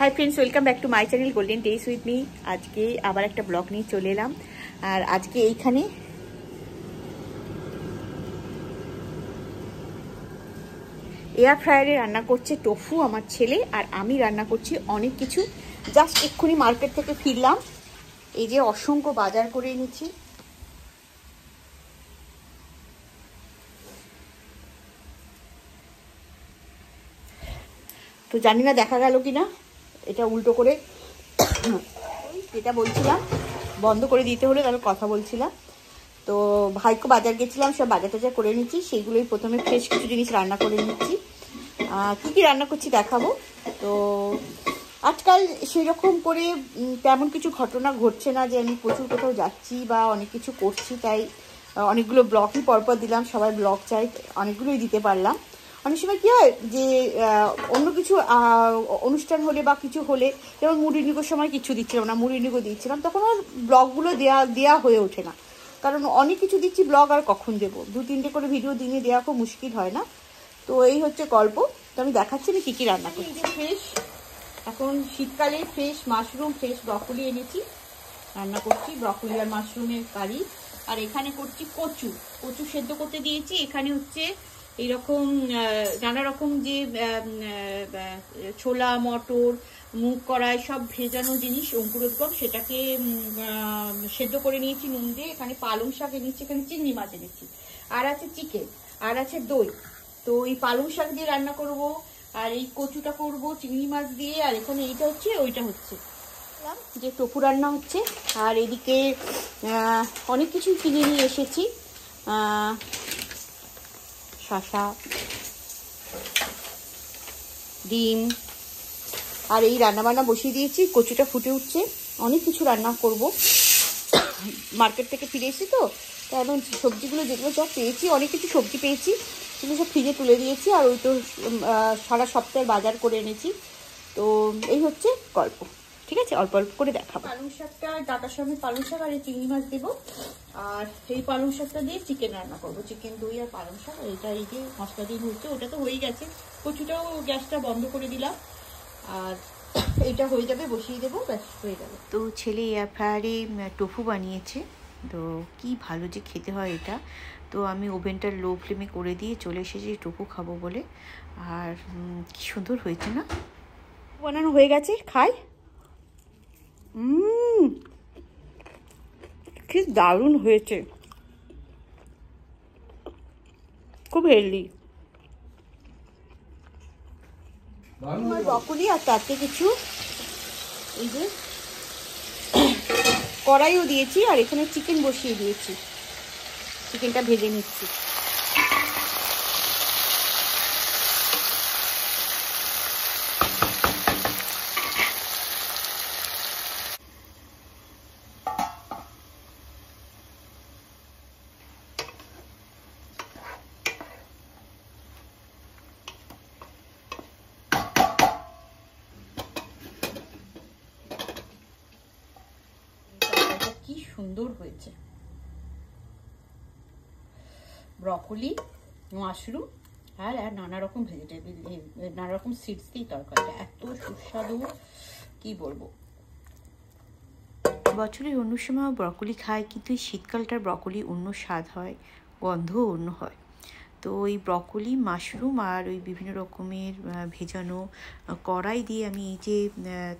Hi friends, welcome back to my channel golden test with me. আজকে আবার একটা blog নিয়ে চলে এলাম। আর আজকে এইখানে এয়ার ফ্রায়ারে রান্না করছে টোফু আমার ছেলে, আর আমি রান্না করছি অনেক কিছু। জাস্ট এক্ষুনি মার্কেট থেকে ফিরলাম। এই যে অসংখ্য বাজার করে এনেছি। তো জানি না দেখা গেল কিনা, এটা উল্টো করে যেটা বলছিলাম বন্ধ করে দিতে হলে তাহলে কথা বলছিলাম। তো ভাইকে বাজার গেছিলাম, সব বাজার টাজার করে নিচ্ছি। সেইগুলোই প্রথমে ফ্রেশ কিছু জিনিস রান্না করে নিচ্ছি। কী কী রান্না করছি দেখাবো। তো আজকাল সেরকম করে তেমন কিছু ঘটনা ঘটছে না যে আমি প্রচুর কোথাও যাচ্ছি বা অনেক কিছু করছি, তাই অনেকগুলো ব্লগই পরপর দিলাম। সবাই ব্লগ চাই, অনেকগুলোই দিতে পারলাম। অনেক সময় কী হয় যে অন্য কিছু অনুষ্ঠান হলে বা কিছু হলে, যেমন মুড়িনিগোর সময় কিছু দিচ্ছিলাম না, মুড়িনিগো দিচ্ছিলাম, তখন আর ব্লগগুলো দেওয়া হয়ে ওঠে না। কারণ অনেক কিছু দিচ্ছি, ব্লগ আর কখন দেবো? 2-3টে করে ভিডিও দিনে দেওয়া খুব মুশকিল হয় না। তো এই হচ্ছে গল্প। তো আমি দেখাচ্ছি আমি কী কী রান্না করি। এই যে ফ্রেশ, এখন শীতকালে ফ্রেশ মাশরুম, ফ্রেশ ব্রকলি এনেছি, রান্না করছি ব্রকলি আর মাশরুমের কারি। আর এখানে করছি কচু সেদ্ধ করতে দিয়েছি। এখানে হচ্ছে এইরকম নানা রকম যে ছোলা, মটর, মুগ কড়াই সব ভেজানো জিনিস, অঙ্কুরোদ্গম, সেটাকে সেদ্ধ করে নিয়েছি নুন দিয়ে। এখানে পালং শাক এনেছি, এখানে চিংড়ি মাছ এনেছি, আর আছে চিকেন, আর আছে দই। তো এই পালং শাক দিয়ে রান্না করব, আর এই কচুটা করব চিংড়ি মাছ দিয়ে। আর এখানে এইটা হচ্ছে, ওইটা হচ্ছে যে টোফু রান্না হচ্ছে। আর এদিকে অনেক কিছু কিনে নিয়ে এসেছি, শসা, ডিম। আর এই রান্নাবান্না বসিয়ে দিয়েছি, কচুটা ফুটে উঠছে। অনেক কিছু রান্না করব। মার্কেট থেকে ফিরে এসেছি তো এখন সবজিগুলো যেগুলো সব পেয়েছি, অনেক কিছু সবজি পেয়েছি, সেগুলো সব ফ্রিজে তুলে দিয়েছি। আর ওই তো সারা সপ্তাহের বাজার করে এনেছি। তো এই হচ্ছে গল্প, ঠিক আছে? অল্প অল্প করে দেখাবো। পালং শাকটা, ডাটার সঙ্গে পালং শাক আর এই চিংড়ি মাছ দেবো। আর এই পালং শাকটা দিয়ে চিকেন রান্না করবো, চিকেন, দই আর পালং শাক। এইটা এই যে মশলা দিয়ে হচ্ছে, ওটা তো হয়েই গেছে। কচুটাও গ্যাসটা বন্ধ করে দিলাম, আর এইটা হয়ে যাবে, বসিয়ে দেবো, ব্যাস হয়ে যাবে। তো ছেলে এয়ার ফ্রায়ারে টোফু বানিয়েছে, তো কি ভালো যে খেতে হয় এটা। তো আমি ওভেনটা লো ফ্লেমে করে দিয়ে চলে এসেছি টোফু খাবো বলে। আর কি সুন্দর হয়েছে না? বানানো হয়ে গেছে, খাই। কি দারুণ হয়েছে, খুব হেলদি। ব্রকলি আর তাতে কিছু এই যে কড়াইও দিয়েছি, আর এখানে চিকেন বসিয়ে দিয়েছি, চিকেনটা ভেজে নিচ্ছি। কি সুন্দর হয়েছে, ব্রকলি, মাশরুম আর নানা রকম ভেজিটেবল, নানা রকম সিডস দিয়ে তরকারিটা এত সুস্বাদু, কি বলবো। বছরের অন্য সময় ব্রকলি খায়, কিন্তু এই শীতকালটার ব্রকলি অন্য স্বাদ হয়, গন্ধও অন্য হয়। তো ওই ব্রকলি, মাশরুম আর ওই বিভিন্ন রকমের ভেজানো কড়াই দিয়ে আমি এই যে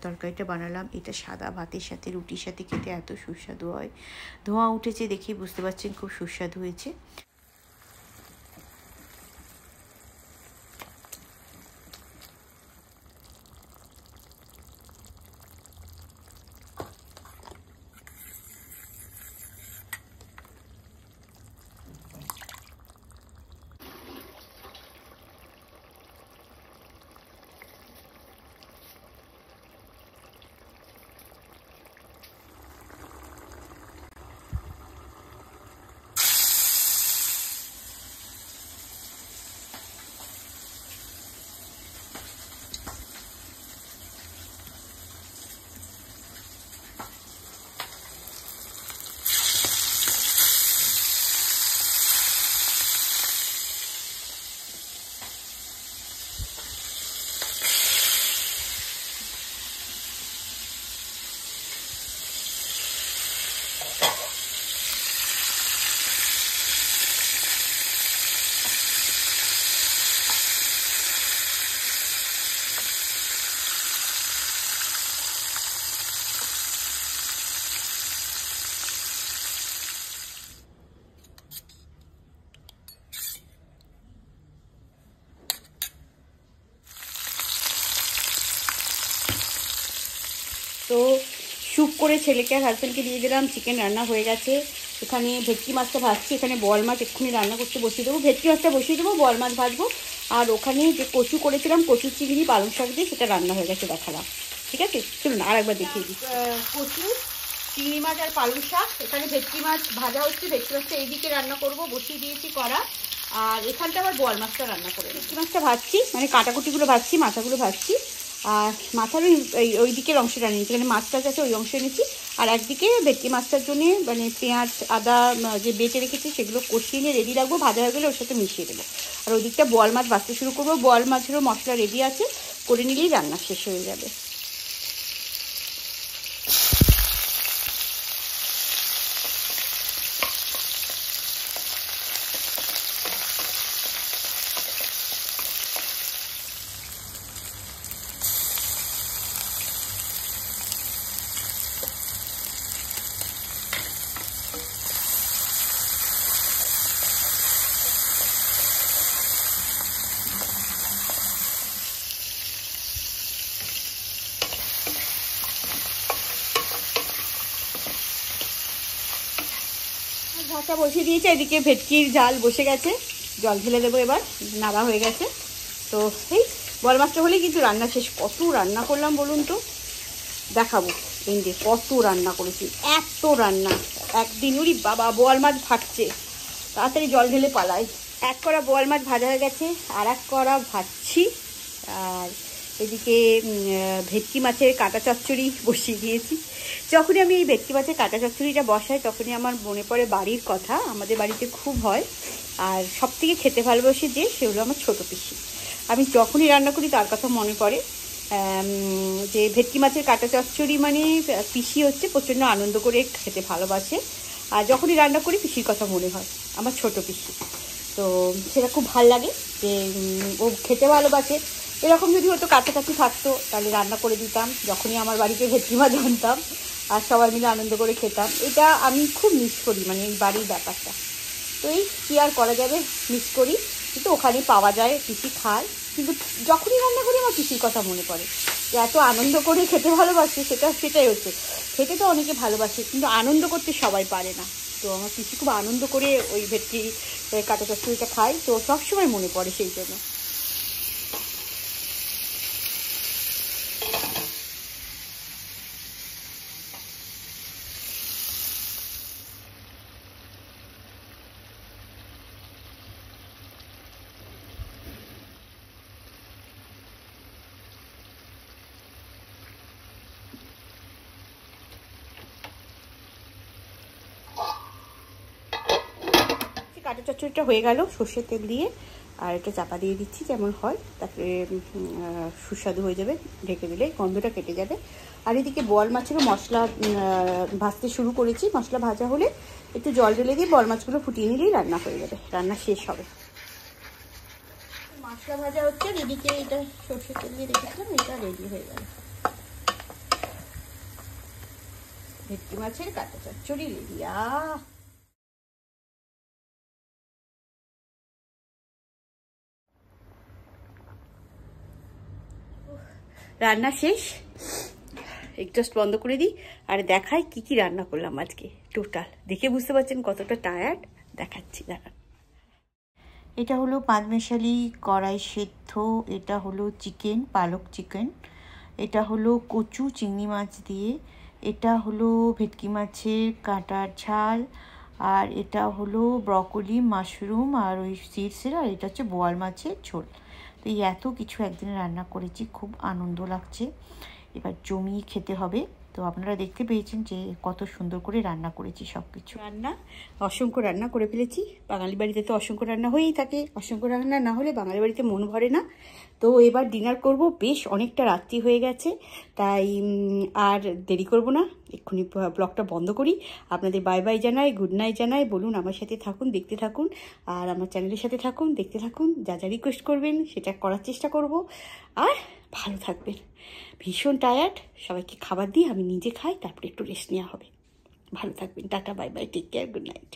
তরকারিটা বানালাম, এটা সাদা ভাতের সাথে, রুটির সাথে খেতে এত সুস্বাদু হয়। ধোঁয়া উঠেছে দেখেই বুঝতে পারছেন খুব সুস্বাদু হয়েছে। তো স্যুপ করে ছেলেকে আর হাজব্যান্ডকে দিয়ে দিলাম। চিকেন রান্না হয়ে গেছে। এখানে ভেটকি মাছটা ভাজছি, এখানে বল মাছ এক্ষুনি রান্না করতে বসিয়ে দেবো। ভেটকি মাছটা বসিয়ে দেবো, বল মাছ ভাজবো। আর ওখানে যে কচু করেছিলাম, কচু চিংড়ি পালং শাক দিয়ে, সেটা রান্না হয়ে গেছে, দেখালাম। ঠিক আছে, চলুন আর একবার দেখিয়ে দিই। কচু চিংড়ি মাছ আর পালং শাক, এখানে ভেটকি মাছ ভাজা হচ্ছে। ভেটকি মাছটা এইদিকে রান্না করব, বসিয়ে দিয়েছি কড়া। আর এখানটা আবার বল মাছটা রান্না করে ভেটকি মাছটা ভাজছি, মানে কাটাকুটিগুলো ভাজছি, মাথাগুলো ভাজছি। আর মাথার ওই দিকের অংশটা নিয়েছি, মানে মাছ টাছ আছে ওই অংশ নিয়েছি। আর একদিকে ভেটকি মাছটার জন্য মানে পেঁয়াজ আদা যে বেটে রেখেছি সেগুলো কষিয়ে নিয়ে রেডি রাখবো, ভাজা হয়ে গেলে ওর সাথে মিশিয়ে দেবো। আর ওই দিকটা বল মাছ ভাজতে শুরু করবো। বল মাছেরও মশলা রেডি আছে, করে নিলেই রান্না শেষ হয়ে যাবে। ভাতটা বসিয়ে দিয়েছে, এদিকে ভেটকির জাল বসে গেছে, জল ঢেলে দেবো এবার। নাড়া হয়ে গেছে। তো এই বল মাছটা হলেই কিন্তু রান্না শেষ। কত রান্না করলাম বলুন তো, দেখাবো এন্ডে কত রান্না করেছি। এত রান্না একদিন, ওরি বাবা, বোয়াল মাছ ফাটছে, তাড়াতাড়ি জল ঢেলে পালাই। এক কড়া বোয়াল মাছ ভাজা হয়ে গেছে, আর এক কড়া ভাজছি। আর এদিকে ভেটকি মাছের কাঁটা চচ্চড়ি বসিয়ে দিয়েছি। যখনই আমি এই ভেটকি মাছের কাঁটা চচ্চড়িটা বসাই, তখনই আমার মনে পড়ে বাড়ির কথা। আমাদের বাড়িতে খুব হয়, আর সব থেকে খেতে ভালোবাসে যে, সে হলো আমার ছোটো পিসি। আমি যখনই রান্না করি তার কথা মনে পড়ে। যে ভেটকি মাছের কাঁটা চচ্চড়ি মানে পিসি হচ্ছে প্রচণ্ড আনন্দ করে খেতে ভালোবাসে। আর যখনই রান্না করি পিসির কথা মনে হয়, আমার ছোটো পিসি। তো সেটা খুব ভাল লাগে যে ও খেতে ভালোবাসে। এরকম যদি হয়তো কাছাকাছি থাকতো তাহলে রান্না করে দিতাম, যখনই আমার বাড়িতে ভেটকি মাছ আনতাম, আর সবাই মিলে আনন্দ করে খেতাম। এটা আমি খুব মিস করি, মানে এই বাড়ির ব্যাপারটা। তো এই কী আর করা যাবে, মিস করি। কিন্তু ওখানে পাওয়া যায়, পিসি খায়। কিন্তু যখনই রান্না করি আমার পিসির কথা মনে পড়ে, যে এত আনন্দ করে খেতে ভালোবাসে। সেটাই হচ্ছে, খেতে তো অনেকে ভালোবাসে, কিন্তু আনন্দ করতে সবাই পারে না। তো আমার পিসি খুব আনন্দ করে ওই ভেটকি কাঁটা চচ্চড়িটা খায়, তো সবসময় মনে পড়ে সেই জন্য। কাঁটা চচ্চড়িটা হয়ে গেল সর্ষের তেল দিয়ে, আর এটা চাপা দিয়ে দিচ্ছি যেমন হয়, তারপরে সুস্বাদু হয়ে যাবে। ঢেকে দিলে গন্ধটা কেটে যাবে। আর এদিকে বোয়াল মাছেরও মশলা ভাজতে শুরু করেছি। মশলা ভাজা হলে একটু জল ঢেলে দিয়ে বোয়াল মাছগুলো ফুটিয়ে নিলেই রান্না হয়ে যাবে, রান্না শেষ হবে। মশলা ভাজা হচ্ছে, এদিকে এটা সর্ষের তেল দিয়ে রেখেছিলাম, এটা রেডি হয়ে গেল। ভেটকি মাছের কাঁটা চচ্চড়ি রেডি। রান্না শেষ, এক্সস্ট বন্ধ করে দিই আর দেখাই কি কি রান্না করলাম আজকে। টোটাল দেখে বুঝতে পারছেন কতটা টায়ার্ড, দেখাচ্ছি দাঁড়ান। এটা হলো পাঁচমেশালি কড়াই সেদ্ধ, এটা হলো চিকেন, পালক চিকেন, এটা হলো কচু চিংড়ি মাছ দিয়ে, এটা হলো ভেটকি মাছের কাঁটার ঝাল, আর এটা হলো ব্রকলি মাশরুম আর ওই সিডসের, আর এটা হচ্ছে বোয়াল মাছের ঝোল। তো এই এত কিছু একদিনে রান্না করেছি, খুব আনন্দ লাগছে। এবার জমিয়ে খেতে হবে। তো আপনারা দেখতে পেয়েছেন যে কত সুন্দর করে রান্না করেছি সব কিছু। রান্না অসংখ্য রান্না করে ফেলেছি। বাঙালি বাড়িতে তো অসংখ্য রান্না হয়েই থাকে, অসংখ্য রান্না না হলে বাঙালি বাড়িতে মন ভরে না। তো এবার ডিনার করব, বেশ অনেকটা রাত্রি হয়ে গেছে, তাই আর দেরি করব না, এক্ষুনি ব্লগটা বন্ধ করি। আপনাদের বাই বাই জানাই, গুড নাইট জানাই। বলুন আমার সাথে থাকুন, দেখতে থাকুন, আর আমার চ্যানেলের সাথে থাকুন, দেখতে থাকুন। যা যা রিকোয়েস্ট করবেন সেটা করার চেষ্টা করব। আর ভালো থাকবেন। ভীষণ টায়ার্ড, সবাইকে খাবার দিয়ে আমি নিজে খাই, তারপরে একটু রেস্ট নেওয়া হবে। ভালো থাকবেন, tata bye bye, take care, good night.